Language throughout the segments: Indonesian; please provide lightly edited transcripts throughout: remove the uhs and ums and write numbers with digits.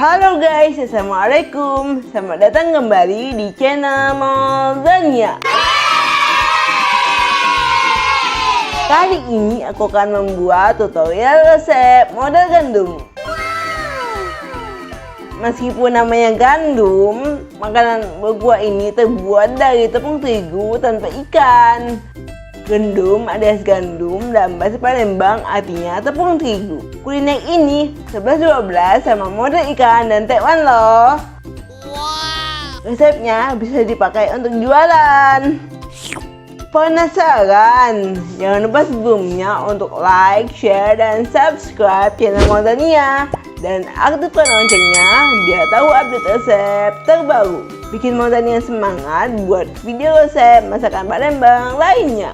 Halo guys, assalamualaikum. Selamat datang kembali di channel Moldania. Kali ini aku akan membuat tutorial resep model gandum. Meskipun namanya gandum, makanan berkuah ini terbuat dari tepung terigu tanpa ikan. Gandum alias gandum dalam bahasa Palembang artinya tepung terigu. Kuliner ini 11-12 sama model ikan dan tekwan loh. Resepnya bisa dipakai untuk jualan. Penasaran? Jangan lupa sebelumnya untuk like, share, dan subscribe channel Moldania. Dan aktifkan loncengnya biar tahu update resep terbaru. Bikin Moldania semangat buat video resep masakan Palembang lainnya.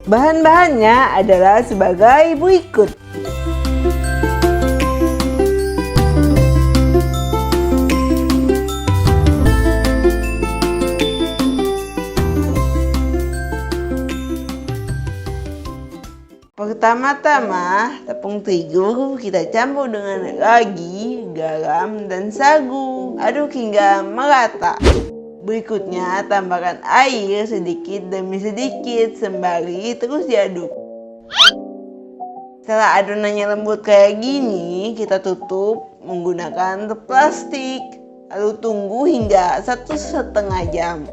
Bahan-bahannya adalah sebagai berikut. Pertama-tama, tepung terigu kita campur dengan ragi, garam, dan sagu. Aduk hingga merata. Berikutnya, tambahkan air sedikit demi sedikit sembari terus diaduk. Setelah adonannya lembut kayak gini, kita tutup menggunakan plastik. Lalu tunggu hingga 1,5 jam.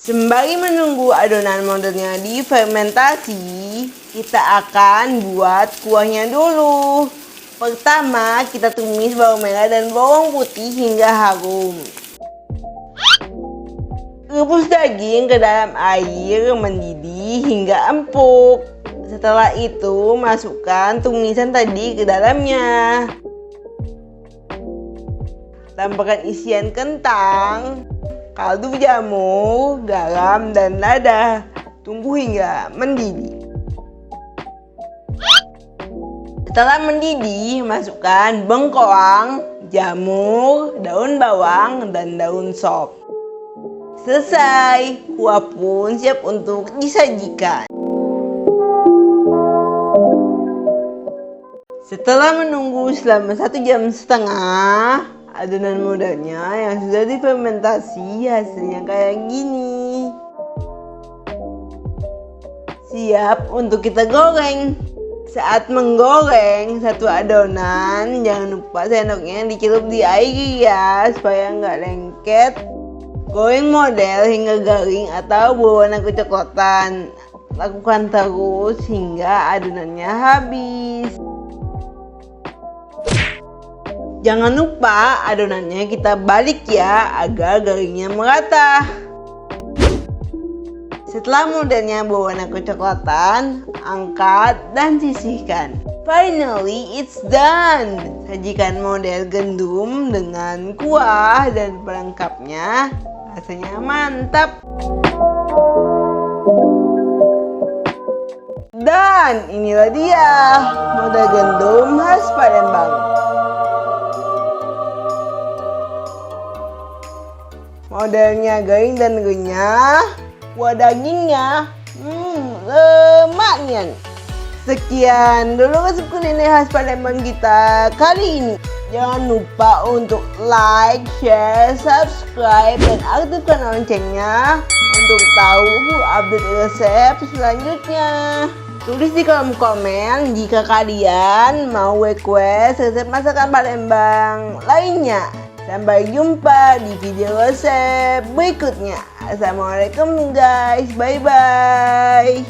Sembari menunggu adonan modelnya difermentasi, kita akan buat kuahnya dulu. Pertama, kita tumis bawang merah dan bawang putih hingga harum. Rebus daging ke dalam air mendidih hingga empuk. Setelah itu, masukkan tumisan tadi ke dalamnya. Tambahkan isian kentang, kaldu jamur, garam, dan lada. Tunggu hingga mendidih. Setelah mendidih, masukkan bengkoang, jamur, daun bawang, dan daun sop. Selesai, kuah pun siap untuk disajikan. Setelah menunggu selama 1,5 jam, adonan modelnya yang sudah difermentasi hasilnya kayak gini. Siap untuk kita goreng. Saat menggoreng satu adonan, jangan lupa sendoknya dicelup di air ya, supaya nggak lengket. Goreng model hingga garing atau berwarna kecoklatan. Lakukan terus hingga adonannya habis. Jangan lupa adonannya kita balik ya, agar garingnya merata. Setelah modelnya berwarna kecoklatan, angkat dan sisihkan. Finally, it's done. Sajikan model gandum dengan kuah dan pelengkapnya. Rasanya mantap. Dan inilah dia model gandum khas Palembang. Modelnya garing dan renyah. Kuah dagingnya lemaknya. Sekian dulu resep kuliner khas Palembang kita kali ini. Jangan lupa untuk like, share, subscribe, dan aktifkan loncengnya untuk tahu update resep selanjutnya. Tulis di kolom komen jika kalian mau request resep masakan Palembang lainnya. Sampai jumpa di video resep berikutnya. Assalamualaikum guys, bye bye.